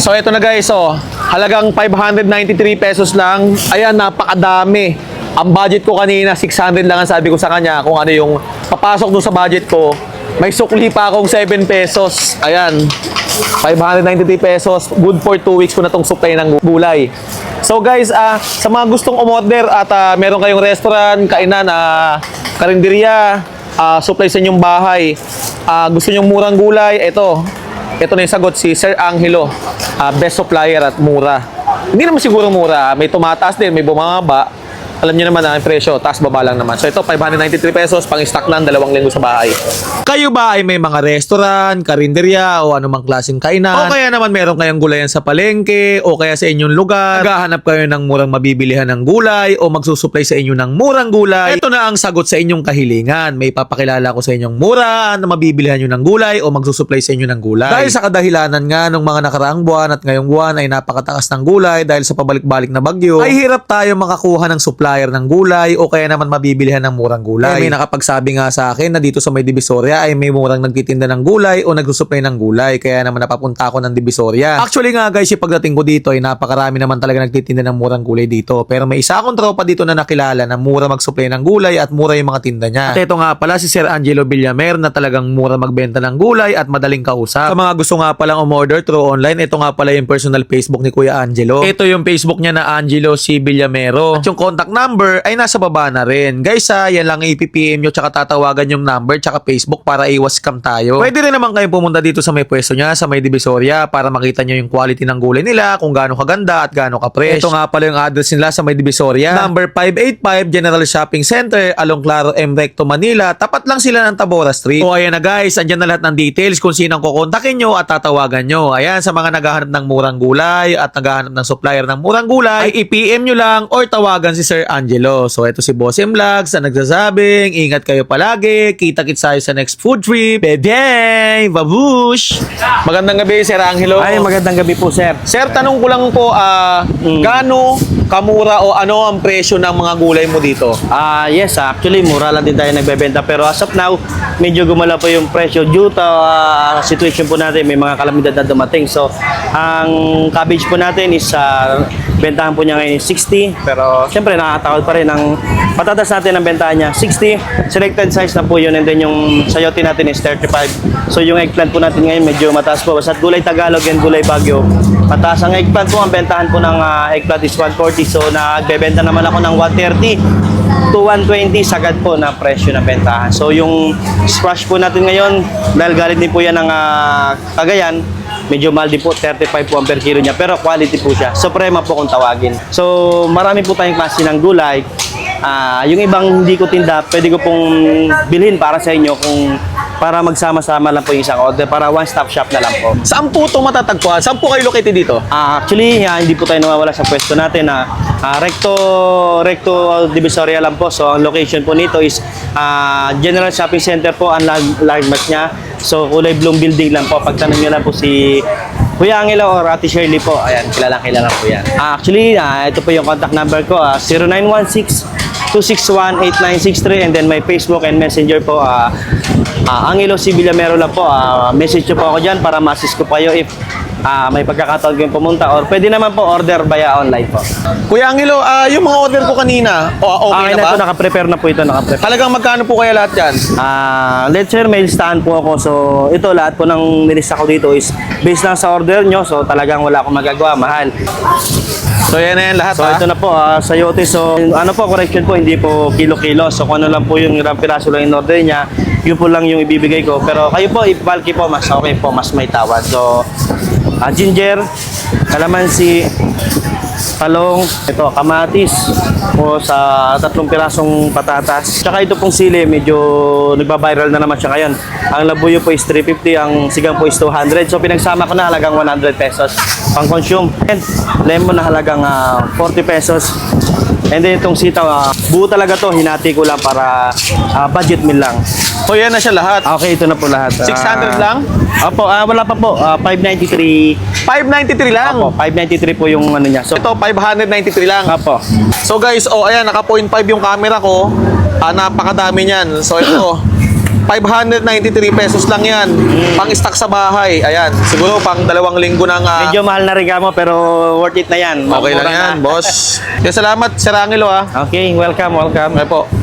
So ito na guys, oh, halagang 593 pesos lang. Ayan, napakadami. Ang budget ko kanina, 600 lang ang sabi ko sa kanya kung ano yung papasok doon sa budget ko. May sukli pa akong 7 pesos. Ayan, 593 pesos. Good for 2 weeks ko na itong supply ng gulay. So guys, sa mga gustong umorder at meron kayong restaurant, kainan, karinderya, supply sa inyong bahay, gusto nyong murang gulay, ito na yung sagot, si Sir Angelo, best supplier at mura. Hindi naman siguro mura, may tumataas din, may bumababa. Alam niyo naman ang presyo, taas baba lang naman. So ito, 593 pesos, pang-stock lang, 2 linggo sa bahay. Kayo ba ay may mga restaurant, karinderya, o anumang klaseng kainan? O kaya naman meron kayong gulayan sa palengke, o kaya sa inyong lugar, naghahanap kayo ng murang mabibilihan ng gulay, o magsusupply sa inyo ng murang gulay? Ito na ang sagot sa inyong kahilingan. May papakilala ko sa inyong mura na mabibilihan nyo ng gulay, o magsusupply sa inyo ng gulay. Dahil sa kadahilanan nga ng mga nakaraang buwan at ngayong buwan ay napakataas ng gulay dahil sa pabalik-balik na bagyo, ay hirap tayo makakuha ng supply ng gulay o kaya naman mabibilihan ng murang gulay. May nakapagsabi nga sa akin na dito sa may Divisoria ay may murang nagtitinda ng gulay o nagsusupply ng gulay, kaya naman napapunta ako ng Divisoria. Actually nga guys, yung pagdating ko dito ay napakarami naman talaga nagtitinda ng murang gulay dito, pero may isa akong tropa dito na nakilala na mura magsupply ng gulay at mura yung mga tinda niya. At ito nga pala si Sir Angelo Villamer na talagang mura magbenta ng gulay at madaling kausap. Sa mga gusto nga palang umorder through online, ito nga pala yung personal Facebook ni Kuya Angelo. Ito yung Facebook niya na Angelo C. Villamero. At yung contact number ay nasa baba na rin. Guys yan lang i-PM nyo tsaka tatawagan yung number tsaka Facebook para iwas scam tayo. Pwede rin naman kayo pumunta dito sa may pwesto niya sa may Divisoria para makita nyo yung quality ng gulay nila, kung gaano kaganda at gaano ka-fresh. Ito nga pala yung address nila sa may Divisoria. Number 585 General Shopping Center, Along Claro, M. Recto, Manila. Tapat lang sila ng Tabora Street. O ayan na guys, andyan na lahat ng details kung sinang kukontakin nyo at tatawagan nyo. Ayan, sa mga naghahanap ng murang gulay at naghahanap ng supplier ng murang gulay, ay i-PM nyo lang or tawagan si Sir Angelo. So ito si Boss M. Vlogs na nagsasabing, ingat kayo palagi, kita-kits tayo sa next food trip. Bye-bye! Babush! Magandang gabi, Sir Angelo. Ay, magandang gabi po, sir. Sir, tanong ko lang po, gaano kamura o ano ang presyo ng mga gulay mo dito? Yes, actually, mura lang din tayo nagbebenta. Pero as of now, medyo gumala po yung presyo due to situation po natin. May mga kalamidad na dumating. So, ang cabbage po natin is bentahan po niya ngayon is 60. Pero, siyempre, nakakatawad pa rin. Ang patatas natin ang bentahan niya, 60. Selected size na po yun. And then, yung sayote natin is 35. So, yung eggplant po natin ngayon, medyo mataas po. Basta gulay Tagalog and gulay Baguio, mataas ang eggplant po. Ang bentahan po ng eggplant is 140. So, nagbebenta naman ako ng 130 to 120 sagad po na presyo na bentahan. So, yung squash po natin ngayon, dahil galit din po yan ng Cagayan, medyo mahal din po, 35 po ang per kilo niya, pero quality po siya. Suprema po kung tawagin. So, marami po tayong klase ng gulay. Yung ibang hindi ko tinda, pwede ko pong bilhin para sa inyo kung para magsama-sama lang po yung isang order, para one-stop shop na lang po. Saan po ito matatagpuan? Saan po kayo located dito? Actually, hindi po tayo nawawala sa pwesto natin. Recto Divisoria lang po. So, ang location po nito is General Shopping Center po, ang landmark niya. So, kulay bloom building lang po. Pagtanong nyo lang po si Kuya Angelo or Ate Shirley po. Ayan, kilala po yan. Actually, ito po yung contact number ko, 0916-261-8963, and then my Facebook and Messenger po, Angelo C. Villamero lang po. Message nyo po ako dyan para ma-assist ko kayo if may pagkakataon kayong pumunta, or pwede naman po order via online po. Kuya Angelo, yung mga order ko kanina, okay na ba? Ito, naka-prepare na po ito. Halagang magkano po kaya lahat yan? Let's say may listahan po ako. So, ito, lahat po ng nilista ko dito is based lang sa order nyo. So, talagang wala akong magagawa. Mahal. So, yan na yan lahat, So, ito na po, sayote. So, ano po, correction po, hindi po kilo-kilo. So, kung ano lang po yung ilang piraso lang in order niya, yun po lang yung ibibigay ko. Pero kayo po, ipalki po, mas okay po, mas may tawad. So, ginger, kalamansi, talong, ito, kamatis po sa 3 pirasong patatas. Tsaka ito pong sili, medyo nagba-viral na naman siya ngayon. Ang labuyo po is 350, ang sigang po is 200. So pinagsama ko na halagang 100 pesos pang consume. And lemon na halagang 40 pesos. And then itong sitaw, buo talaga to, hinati ko lang para budget meal lang. So, yan na siya lahat. Okay, ito na po lahat. 600 lang? Opo, wala pa po. 593. 593 lang. Opo, 593 po yung ano niya. So, Ito, 593 lang. opo. So guys, ayan, naka 0.5 yung camera ko. Napakadami niyan. So ito, 593 pesos lang yan. Pang-stock sa bahay. Ayan. Siguro pang 2 linggo ng... Medyo mahal na rin mo pero worth it na yan. okay lang Mura yan, na. boss. Kaya salamat, Sir Angelo, ah. Okay, welcome. Okay po.